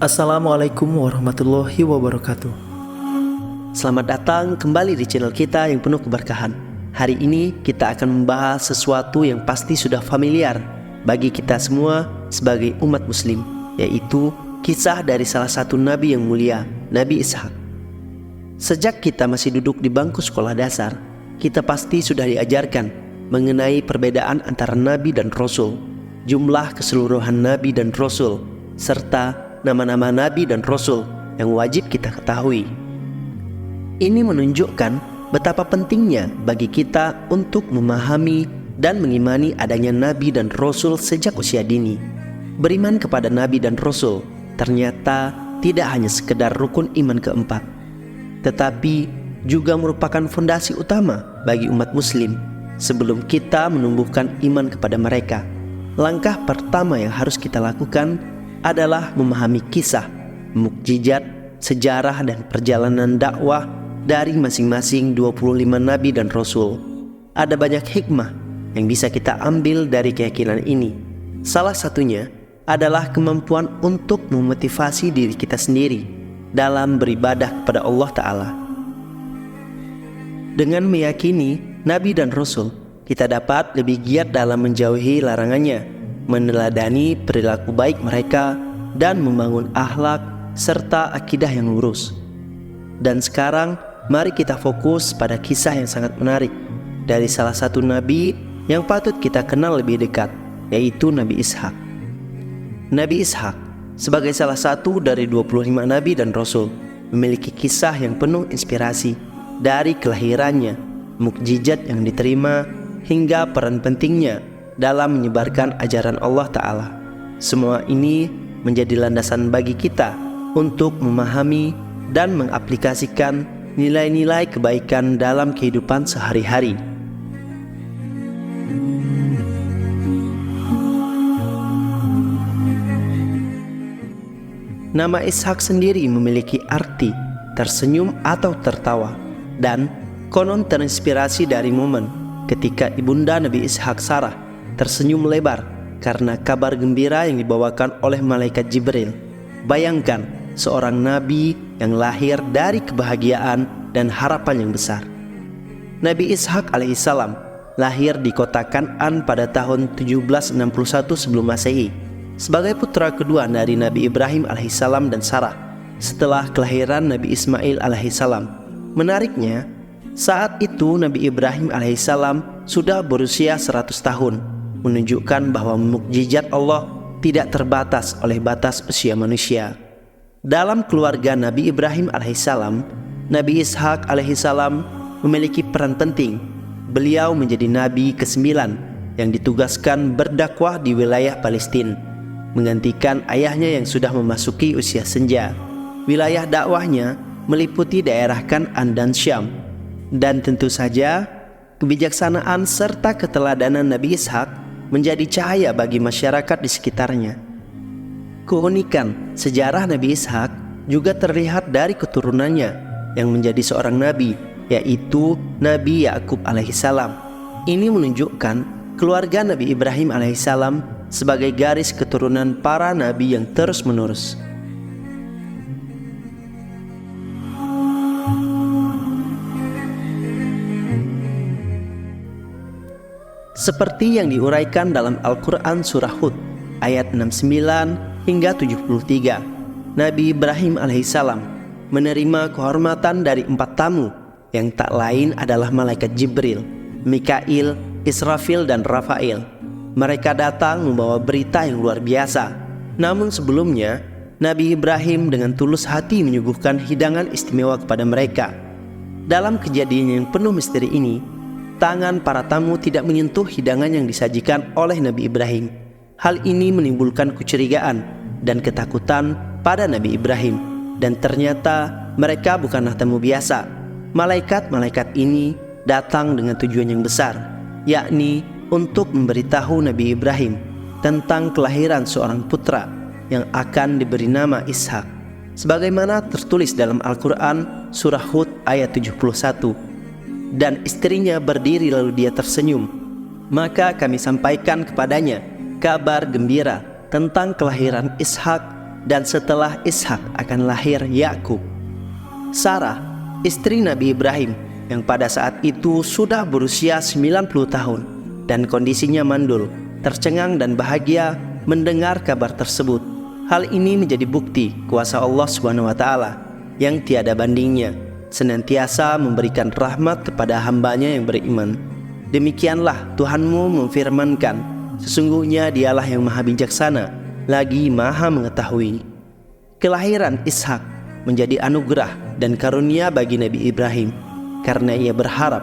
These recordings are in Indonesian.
Assalamualaikum warahmatullahi wabarakatuh. Selamat datang kembali di channel kita yang penuh keberkahan. Hari ini kita akan membahas sesuatu yang pasti sudah familiar bagi kita semua sebagai umat muslim, yaitu kisah dari salah satu nabi yang mulia, Nabi Ishak. Sejak kita masih duduk di bangku sekolah dasar, kita pasti sudah diajarkan mengenai perbedaan antara nabi dan rasul, jumlah keseluruhan nabi dan rasul, serta nama-nama nabi dan rasul yang wajib kita ketahui. Ini menunjukkan betapa pentingnya bagi kita untuk memahami dan mengimani adanya nabi dan rasul sejak usia dini. Beriman kepada nabi dan rasul ternyata tidak hanya sekedar rukun iman keempat, tetapi juga merupakan fondasi utama bagi umat muslim sebelum kita menumbuhkan iman kepada mereka. Langkah pertama yang harus kita lakukan adalah memahami kisah, mukjizat, sejarah dan perjalanan dakwah dari masing-masing 25 nabi dan rasul. Ada banyak hikmah yang bisa kita ambil dari keyakinan ini. Salah satunya adalah kemampuan untuk memotivasi diri kita sendiri dalam beribadah kepada Allah Ta'ala. Dengan meyakini nabi dan rasul, kita dapat lebih giat dalam menjauhi larangannya, meneladani perilaku baik mereka, dan membangun akhlak serta akidah yang lurus. Dan sekarang mari kita fokus pada kisah yang sangat menarik dari salah satu nabi yang patut kita kenal lebih dekat, yaitu Nabi Ishak. Nabi Ishak sebagai salah satu dari 25 nabi dan rasul memiliki kisah yang penuh inspirasi, dari kelahirannya, mukjizat yang diterima, hingga peran pentingnya dalam menyebarkan ajaran Allah Ta'ala. Semua ini menjadi landasan bagi kita untuk memahami dan mengaplikasikan nilai-nilai kebaikan dalam kehidupan sehari-hari. Nama Ishak sendiri memiliki arti tersenyum atau tertawa, dan konon terinspirasi dari momen ketika ibunda Nabi Ishak, Sarah, tersenyum lebar karena kabar gembira yang dibawakan oleh malaikat Jibril. Bayangkan seorang nabi yang lahir dari kebahagiaan dan harapan yang besar. Nabi Ishak alaihissalam lahir di kota Kan'an pada tahun 1761 sebelum Masehi sebagai putra kedua dari Nabi Ibrahim alaihissalam dan Sarah setelah kelahiran Nabi Ismail alaihissalam. Menariknya, saat itu Nabi Ibrahim alaihissalam sudah berusia 100 tahun, menunjukkan bahwa mukjizat Allah tidak terbatas oleh batas usia manusia. Dalam keluarga Nabi Ibrahim alaihissalam, Nabi Ishak alaihissalam memiliki peran penting. Beliau menjadi nabi ke-9 yang ditugaskan berdakwah di wilayah Palestina, menggantikan ayahnya yang sudah memasuki usia senja. Wilayah dakwahnya meliputi daerah Kan'an dan Syam. Dan tentu saja kebijaksanaan serta keteladanan Nabi Ishak menjadi cahaya bagi masyarakat di sekitarnya. Keunikan sejarah Nabi Ishak juga terlihat dari keturunannya yang menjadi seorang nabi, yaitu Nabi Yakub alaihissalam. Ini menunjukkan keluarga Nabi Ibrahim alaihissalam sebagai garis keturunan para nabi yang terus-menerus. Seperti yang diuraikan dalam Al-Quran Surah Hud ayat 69 hingga 73, Nabi Ibrahim alaihissalam menerima kehormatan dari 4 tamu yang tak lain adalah malaikat Jibril, Mikail, Israfil dan Rafael. Mereka datang membawa berita yang luar biasa. Namun sebelumnya, Nabi Ibrahim dengan tulus hati menyuguhkan hidangan istimewa kepada mereka. Dalam kejadian yang penuh misteri ini, tangan para tamu tidak menyentuh hidangan yang disajikan oleh Nabi Ibrahim. Hal ini menimbulkan kecurigaan dan ketakutan pada Nabi Ibrahim. Dan ternyata mereka bukanlah tamu biasa. Malaikat-malaikat ini datang dengan tujuan yang besar, yakni untuk memberitahu Nabi Ibrahim tentang kelahiran seorang putra yang akan diberi nama Ishak, sebagaimana tertulis dalam Al-Quran Surah Hud ayat 71. Dan istrinya berdiri lalu dia tersenyum. Maka kami sampaikan kepadanya kabar gembira tentang kelahiran Ishak dan setelah Ishak akan lahir Yakub. Sarah, istri Nabi Ibrahim yang pada saat itu sudah berusia 90 tahun dan kondisinya mandul, tercengang dan bahagia mendengar kabar tersebut. Hal ini menjadi bukti kuasa Allah SWT yang tiada bandingnya, senantiasa memberikan rahmat kepada hambanya yang beriman. Demikianlah Tuhanmu memfirmankan, sesungguhnya Dialah yang maha bijaksana, lagi maha mengetahui. Kelahiran Ishak menjadi anugerah dan karunia bagi Nabi Ibrahim, karena ia berharap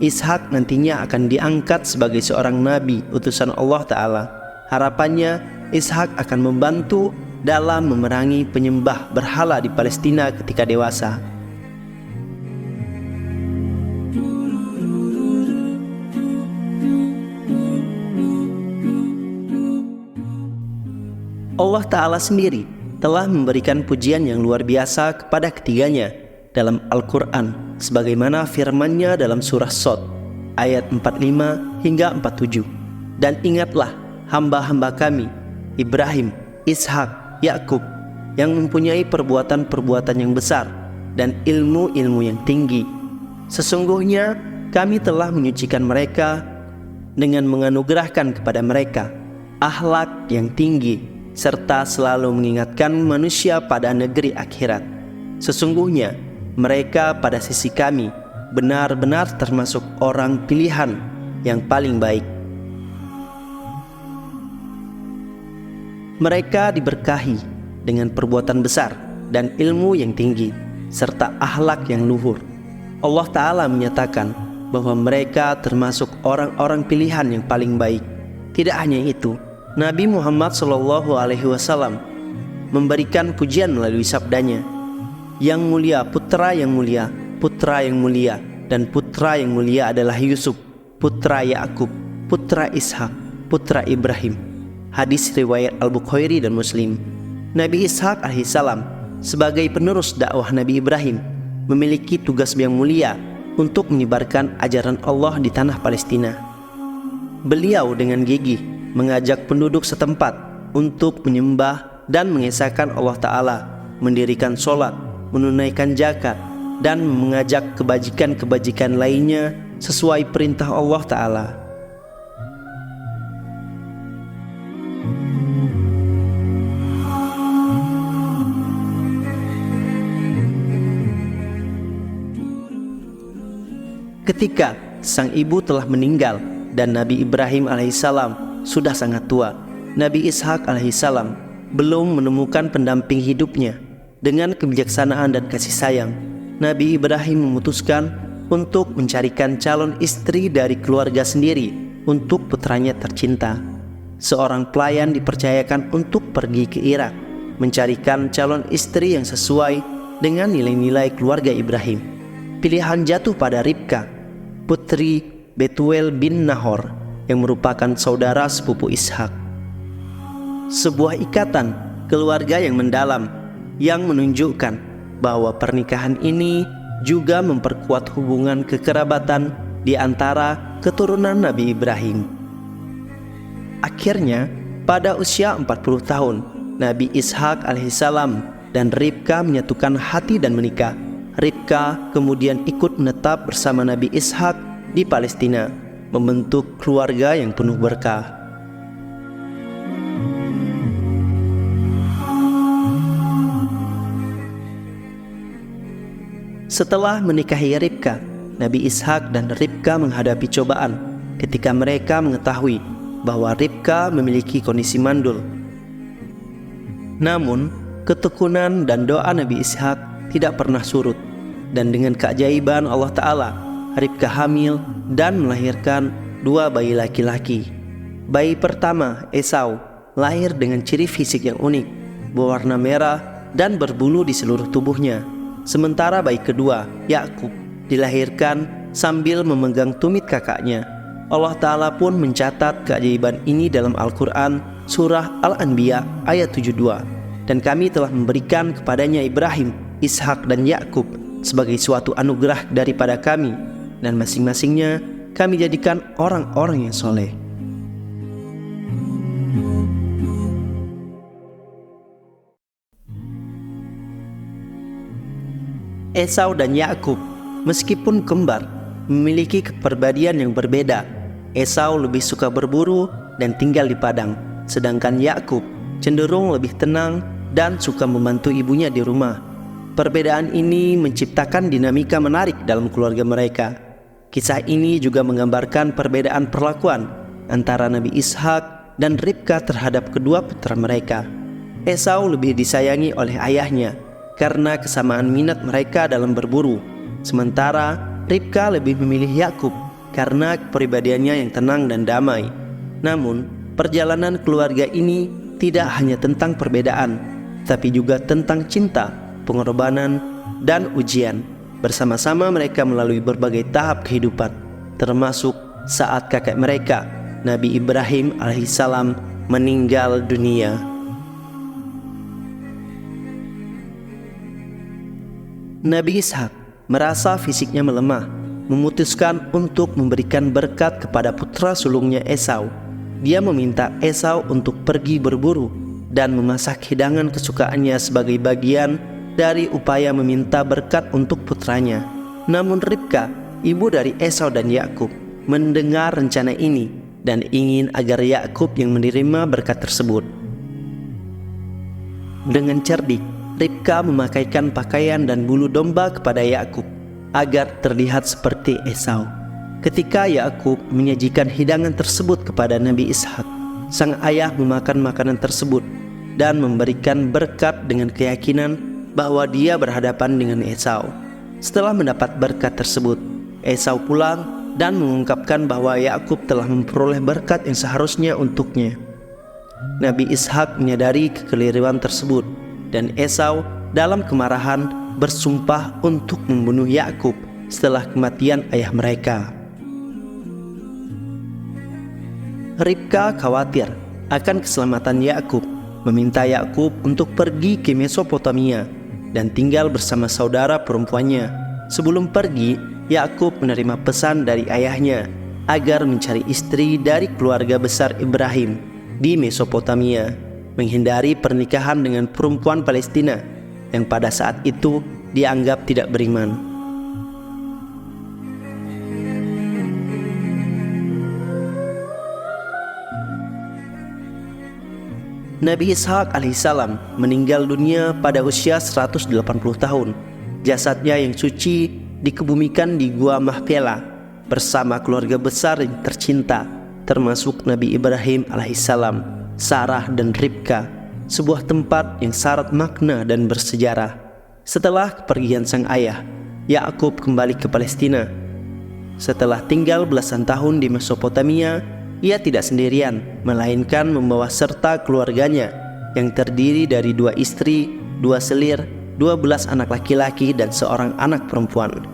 Ishak nantinya akan diangkat sebagai seorang nabi utusan Allah Ta'ala. Harapannya Ishak akan membantu dalam memerangi penyembah berhala di Palestina ketika dewasa. Allah Ta'ala sendiri telah memberikan pujian yang luar biasa kepada ketiganya dalam Al-Quran, sebagaimana firman-Nya dalam surah Shad ayat 45 hingga 47. Dan ingatlah hamba-hamba kami Ibrahim, Ishak, Yakub yang mempunyai perbuatan-perbuatan yang besar dan ilmu-ilmu yang tinggi. Sesungguhnya kami telah menyucikan mereka dengan menganugerahkan kepada mereka akhlak yang tinggi, serta selalu mengingatkan manusia pada negeri akhirat. Sesungguhnya mereka pada sisi kami benar-benar termasuk orang pilihan yang paling baik. Mereka diberkahi dengan perbuatan besar dan ilmu yang tinggi, serta akhlak yang luhur. Allah Ta'ala menyatakan bahwa mereka termasuk orang-orang pilihan yang paling baik. Tidak hanya itu, Nabi Muhammad SAW memberikan pujian melalui sabdanya, "Yang mulia, putra yang mulia, putra yang mulia, dan putra yang mulia adalah Yusuf, putra Yakub, putra Ishak, putra Ibrahim." Hadis riwayat Al-Bukhari dan Muslim. Nabi Ishak alaihissalam sebagai penerus dakwah Nabi Ibrahim memiliki tugas yang mulia untuk menyebarkan ajaran Allah di tanah Palestina. Beliau dengan gigih mengajak penduduk setempat untuk menyembah dan mengesahkan Allah Ta'ala, mendirikan sholat, menunaikan zakat, dan mengajak kebajikan-kebajikan lainnya sesuai perintah Allah Ta'ala. Ketika sang ibu telah meninggal dan Nabi Ibrahim alaihissalam sudah sangat tua, Nabi Ishak alaihissalam belum menemukan pendamping hidupnya. Dengan kebijaksanaan dan kasih sayang, Nabi Ibrahim memutuskan untuk mencarikan calon istri dari keluarga sendiri untuk putranya tercinta. Seorang pelayan dipercayakan untuk pergi ke Irak, mencarikan calon istri yang sesuai dengan nilai-nilai keluarga Ibrahim. Pilihan jatuh pada Ribka, putri Betuel bin Nahor, yang merupakan saudara sepupu Ishak. Sebuah ikatan keluarga yang mendalam yang menunjukkan bahwa pernikahan ini juga memperkuat hubungan kekerabatan di antara keturunan Nabi Ibrahim. Akhirnya, pada usia 40 tahun, Nabi Ishak alaihissalam dan Ribka menyatukan hati dan menikah. Ribka kemudian ikut menetap bersama Nabi Ishak di Palestina, membentuk keluarga yang penuh berkah. Setelah menikahi Ribka, Nabi Ishak dan Ribka menghadapi cobaan ketika mereka mengetahui bahwa Ribka memiliki kondisi mandul. Namun, ketekunan dan doa Nabi Ishak tidak pernah surut, dan dengan keajaiban Allah Ta'ala, Ribka hamil dan melahirkan 2 bayi laki-laki. Bayi pertama, Esau, lahir dengan ciri fisik yang unik, berwarna merah dan berbulu di seluruh tubuhnya. Sementara bayi kedua, Yakub, dilahirkan sambil memegang tumit kakaknya. Allah Ta'ala pun mencatat keajaiban ini dalam Al-Quran surah Al-Anbiya ayat 72. Dan kami telah memberikan kepadanya Ibrahim, Ishak dan Yakub sebagai suatu anugerah daripada kami, dan masing-masingnya kami jadikan orang-orang yang soleh. Esau dan Yakub, meskipun kembar, memiliki kepribadian yang berbeda. Esau lebih suka berburu dan tinggal di padang, sedangkan Yakub cenderung lebih tenang dan suka membantu ibunya di rumah. Perbedaan ini menciptakan dinamika menarik dalam keluarga mereka. Kisah ini juga menggambarkan perbedaan perlakuan antara Nabi Ishak dan Ribka terhadap kedua putra mereka. Esau lebih disayangi oleh ayahnya karena kesamaan minat mereka dalam berburu, sementara Ribka lebih memilih Yakub karena kepribadiannya yang tenang dan damai. Namun, perjalanan keluarga ini tidak hanya tentang perbedaan, tapi juga tentang cinta, pengorbanan, dan ujian. Bersama-sama mereka melalui berbagai tahap kehidupan, termasuk saat kakek mereka, Nabi Ibrahim alaihissalam, meninggal dunia. Nabi Ishak merasa fisiknya melemah, memutuskan untuk memberikan berkat kepada putra sulungnya Esau. Dia meminta Esau untuk pergi berburu dan memasak hidangan kesukaannya sebagai bagian dari upaya meminta berkat untuk putranya. Namun Ribka, ibu dari Esau dan Yakub, mendengar rencana ini dan ingin agar Yakub yang menerima berkat tersebut. Dengan cerdik, Ribka memakaikan pakaian dan bulu domba kepada Yakub agar terlihat seperti Esau. Ketika Yakub menyajikan hidangan tersebut kepada Nabi Ishak, sang ayah memakan makanan tersebut dan memberikan berkat dengan keyakinan bahwa dia berhadapan dengan Esau. Setelah mendapat berkat tersebut, Esau pulang dan mengungkapkan bahwa Yakub telah memperoleh berkat yang seharusnya untuknya. Nabi Ishak menyadari kekeliruan tersebut dan Esau dalam kemarahan bersumpah untuk membunuh Yakub setelah kematian ayah mereka. Ribka khawatir akan keselamatan Yakub, meminta Yakub untuk pergi ke Mesopotamia dan tinggal bersama saudara perempuannya. Sebelum pergi, Yakub menerima pesan dari ayahnya agar mencari istri dari keluarga besar Ibrahim di Mesopotamia, menghindari pernikahan dengan perempuan Palestina yang pada saat itu dianggap tidak beriman. Nabi Ishak alaihissalam meninggal dunia pada usia 180 tahun. Jasadnya yang suci dikebumikan di Gua Mahpela bersama keluarga besar yang tercinta, termasuk Nabi Ibrahim alaihissalam, Sarah dan Ribka, sebuah tempat yang syarat makna dan bersejarah. Setelah kepergian sang ayah, Yakub kembali ke Palestina. Setelah tinggal belasan tahun di Mesopotamia, ia tidak sendirian, melainkan membawa serta keluarganya yang terdiri dari 2 istri, 2 selir, 12 anak laki-laki dan seorang anak perempuan.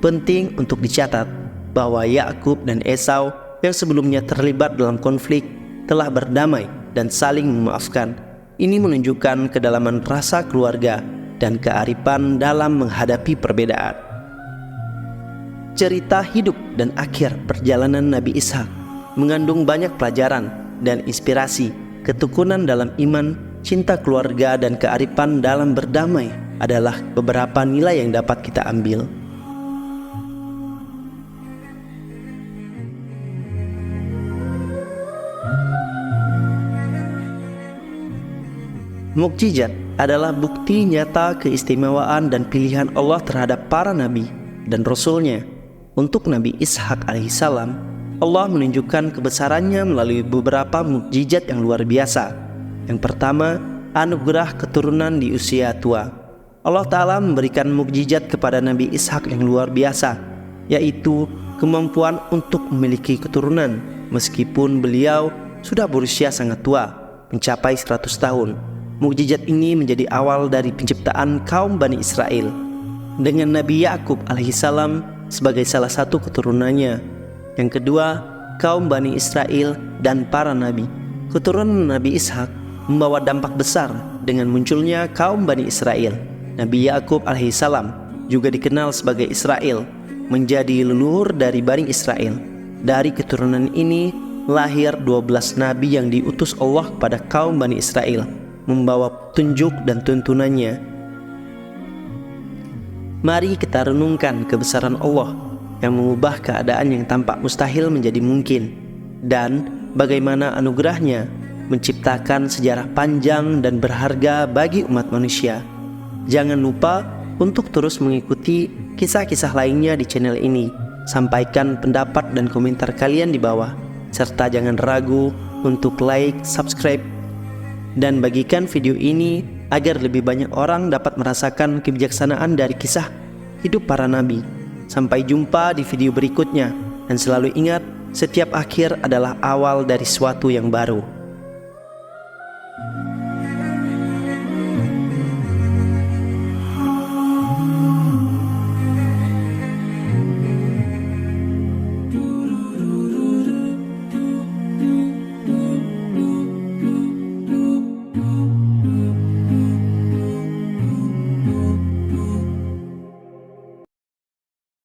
Penting untuk dicatat bahwa Yakub dan Esau yang sebelumnya terlibat dalam konflik telah berdamai dan saling memaafkan. Ini menunjukkan kedalaman rasa keluarga dan kearifan dalam menghadapi perbedaan. Cerita hidup dan akhir perjalanan Nabi Ishak mengandung banyak pelajaran dan inspirasi. Ketekunan dalam iman, cinta keluarga, dan kearifan dalam berdamai adalah beberapa nilai yang dapat kita ambil. Mukjizat adalah bukti nyata keistimewaan dan pilihan Allah terhadap para nabi dan rasulnya. Untuk Nabi Ishak alaihissalam, Allah menunjukkan kebesarannya melalui beberapa mukjizat yang luar biasa. Yang pertama, anugerah keturunan di usia tua. Allah Ta'ala memberikan mukjizat kepada Nabi Ishak yang luar biasa, yaitu kemampuan untuk memiliki keturunan meskipun beliau sudah berusia sangat tua, mencapai 100 tahun. Mukjizat ini menjadi awal dari penciptaan kaum Bani Israel dengan Nabi Yakub alaihissalam sebagai salah satu keturunannya. Yang kedua, kaum Bani Israel dan para nabi. Keturunan Nabi Ishak membawa dampak besar dengan munculnya kaum Bani Israel. Nabi Yakub alaihissalam juga dikenal sebagai Israel, menjadi leluhur dari Bani Israel. Dari keturunan ini lahir 12 nabi yang diutus Allah kepada kaum Bani Israel, membawa petunjuk dan tuntunannya. Mari kita renungkan kebesaran Allah yang mengubah keadaan yang tampak mustahil menjadi mungkin, dan bagaimana anugerahnya menciptakan sejarah panjang dan berharga bagi umat manusia. Jangan lupa untuk terus mengikuti kisah-kisah lainnya di channel ini. Sampaikan pendapat dan komentar kalian di bawah, serta jangan ragu untuk like, subscribe, dan bagikan video ini agar lebih banyak orang dapat merasakan kebijaksanaan dari kisah hidup para nabi. Sampai jumpa di video berikutnya, dan selalu ingat, setiap akhir adalah awal dari sesuatu yang baru.